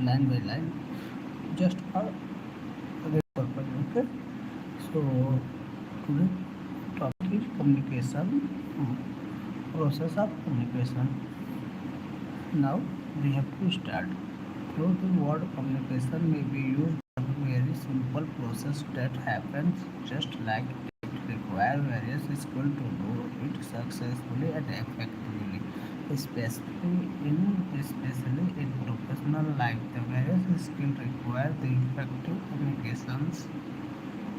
line by line, just for this purpose. Okay. So today topic is communication, process of communication. Now we have to start. Though the word communication may be used as a very simple process that happens just like it requires various skills to do it successfully and effectively. Especially in professional life, the various skills required the effective communications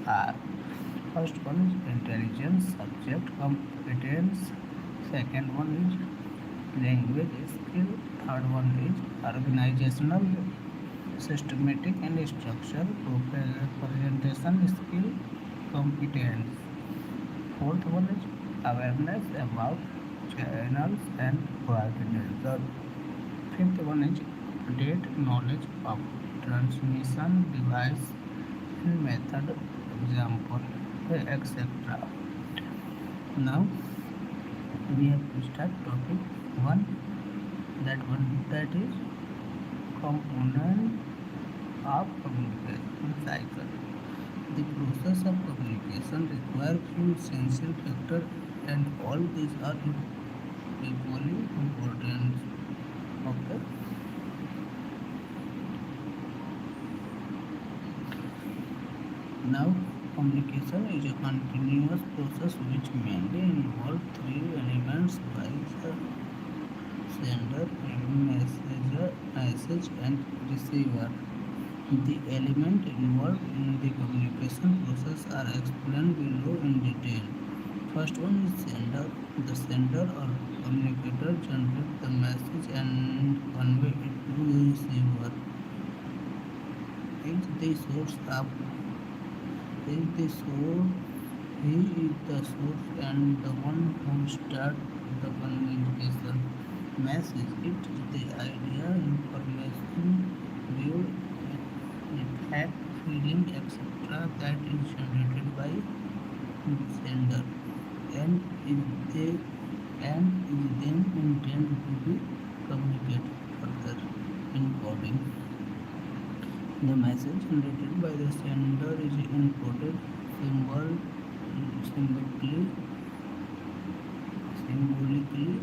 are: first one is intelligence, subject competence. Second one is language skill. Third one is organizational, systematic and structural presentation skill competence. Fourth one is awareness about channels and coordination. The fifth one is update knowledge of transmission device and method, example, etc. Now we have to start topic one. That is component of communication cycle. The process of communication requires few essential factors, and all these are equally important. Okay. Now, communication is a continuous process which mainly involves three elements: by the sender, message, and receiver. The elements involved in the communication process are explained below in detail. First one is sender. The sender or communicator generates the message and convey it to the receiver. Is the source of is the source He is the source and the one who starts the communication. Message: it is the idea, information, view, fact, feeling, etc. that is generated by sender and is then intended to be communicated further. Encoding: the message generated by the sender is encoded symbolically,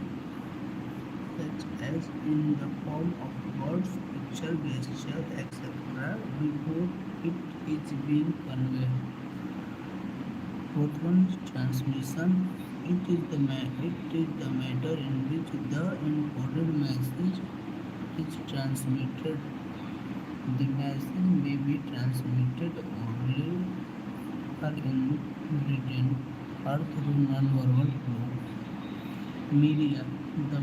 such as in the form of words, picture, gesture, etc. before it is being conveyed. Fourth one is transmission. It is the matter in which the encoded message is transmitted. The message may be transmitted orally or in written or through non-verbal clues. Media: the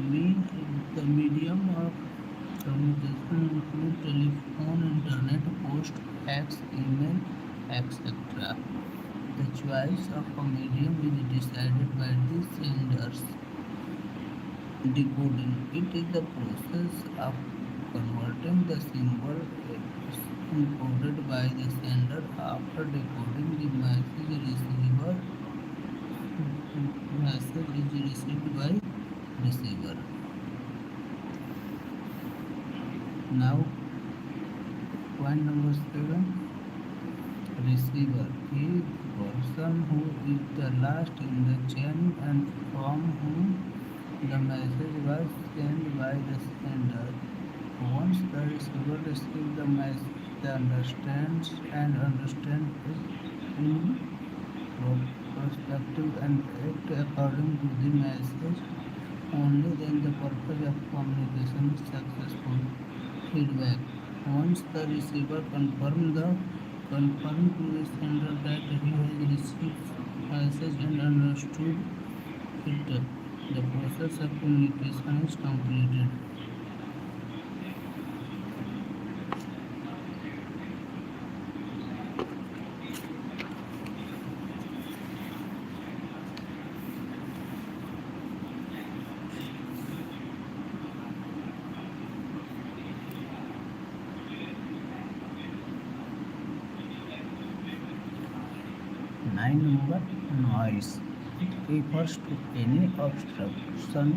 medium of communication include telephone, internet, post, fax, email, etc. The choice of a medium is decided by the senders. Decoding: it is the process of converting the symbol encoded by the sender. After decoding, the message is received by receiver. Now, point number 7. Receiver is the person who is the last in the chain and from whom the message was sent by the sender. Once the receiver receives the message, they understands it in perspective and act according to the message. Only then the purpose of communication is successful. Feedback: once the receiver confirm to the sender that he has received message and understood it, the process of communication is completed. Number noise. It refers to any obstruction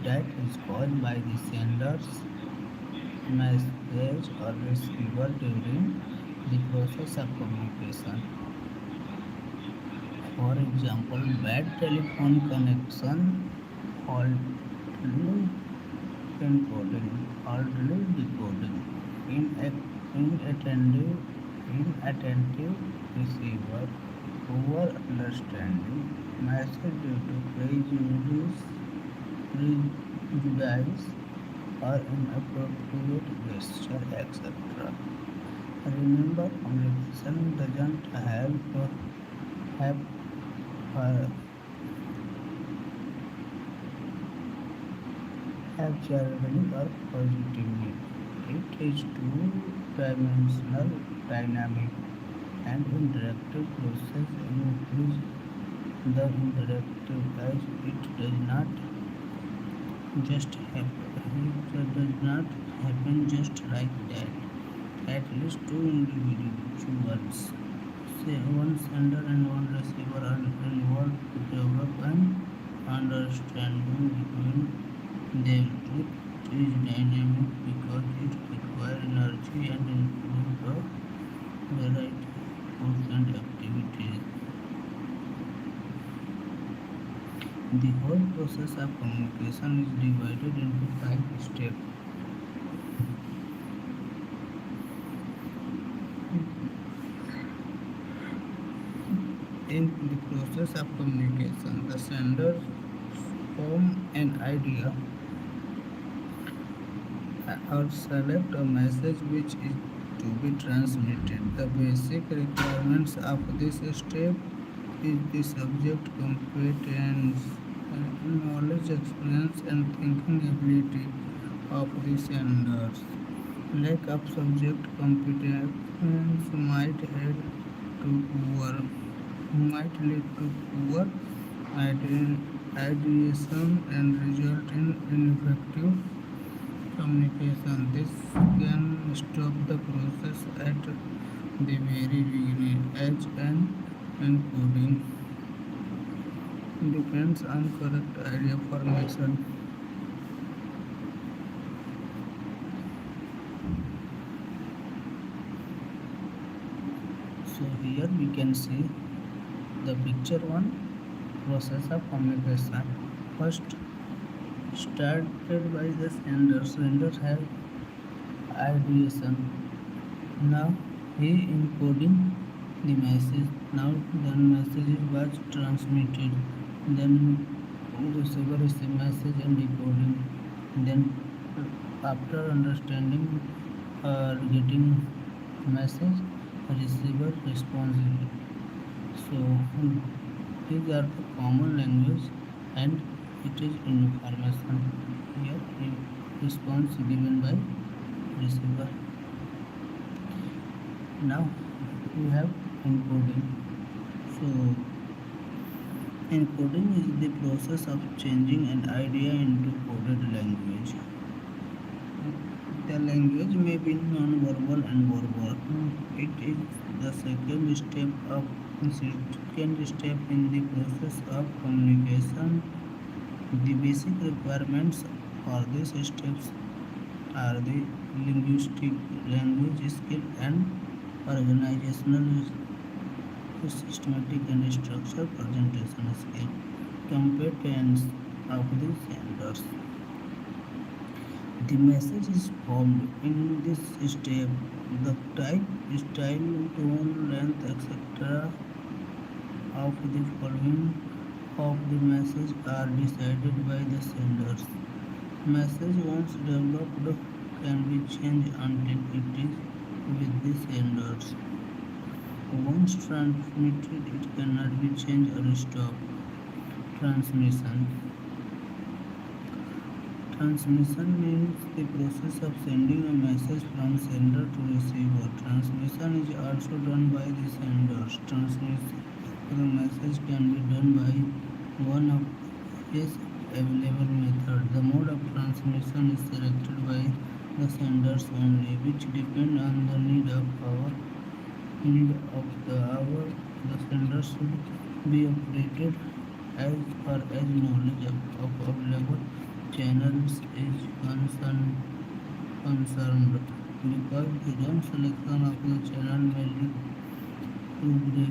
that is caused by the sender's message or receiver during the process of communication. For example, bad telephone connection, faulty encoding, faulty decoding, inattentive, inattentive receiver, poor understanding, message due to prejudice or inappropriate gesture, etc. Remember, communication doesn't have uh, have charity or positivity. It is two-dimensional, dynamic, and interactive process in which the interactive as it does not just like that. At least two individuals, say one sender and one receiver, are involved to develop an understanding between them. It is dynamic because it requires energy and includes a variety of and activities. The whole process of communication is divided into 5 steps. In the process of communication, the sender form an idea or select a message which is to be transmitted. The basic requirements of this step is the subject competence, knowledge, experience, and thinking ability of the senders. Lack of subject competence to poor might lead to poor ideation and result in ineffective communication. This can stop the process at the very beginning, as an encoding depends on correct idea formation. So here we can see the picture one process of communication. First, started by the sender. Sender have ideation. Now he encoding the message. Now the message was transmitted. Then receiver receive message and decoding. Then after understanding or getting message, receiver responsible. So these are the common language and it is information. Here response given by receiver. Now we have encoding. So encoding is the process of changing an idea into coded language. The language may be non-verbal and verbal. It is the second step in the process of communication. The basic requirements for these steps are the linguistic language skill and organizational systematic and structural presentation skill. Competence of the senders. The message is formed in this step. The type, style, tone, length, etc. of the following of the message are decided by the senders. Message once developed can be changed until it is with the senders. Once transmitted, it cannot be changed or stopped. Transmission. Transmission means the process of sending a message from sender to receiver. Transmission is also done by the senders. Transmission of the message can be done by one of various available methods. The mode of transmission is selected by the senders only, which depend on the need of the hour. The sender should be operated as far as knowledge of available channels is concerned. concerned because the wrong selection of the channel may lead to the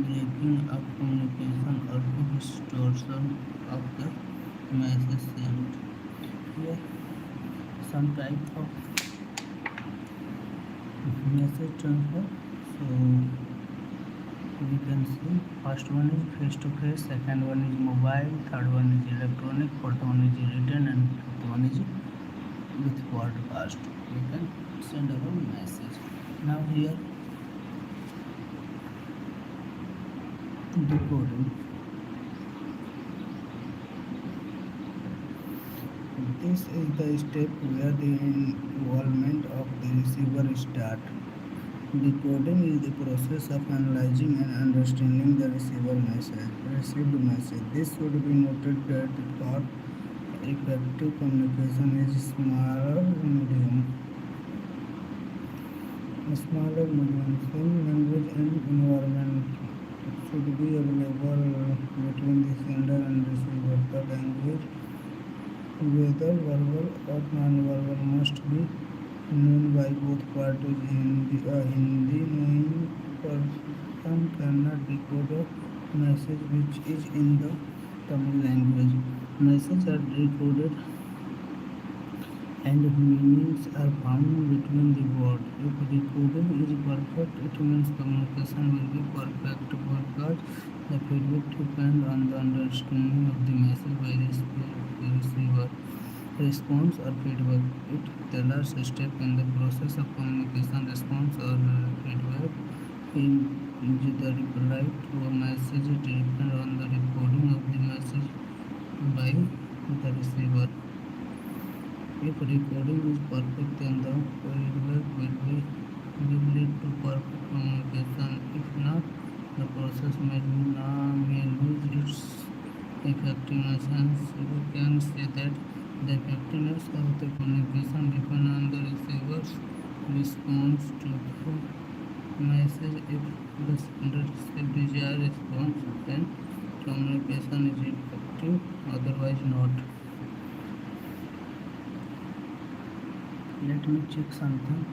breaking of communication or to distortion of the message sent. Here, some type of message transfer. So we can see first one is face to face, second one is mobile, third one is electronic, fourth one is written, and fifth one is with podcast. We can send our message. Now here decoding. This is the step where the involvement of the receiver start. Decoding is the process of analyzing and understanding the received message. This should be noted that for effective communication is smaller medium. Same language and environment should be available between the sender and receiver. The language, whether verbal or non-verbal, must be known by both parties. Hindi knowing person cannot decode a message which is in the Tamil language. Messages are decoded and meanings are found between the words. If decoding is perfect, it means communication will be perfect because the feedback depends on the understanding of the message by the receiver. Response or feedback. It tells a step in the process of communication. Response or feedback is the reply to a message. It depends on the recording of the message by the receiver. If recording is perfect, then the feedback will lead to perfect communication. If not, the process may lose its effectiveness. Hence, we can say that the effectiveness of the communication depends on the receiver's response to the message. If the sender receives desired response, then communication is effective, otherwise not. Let me check something.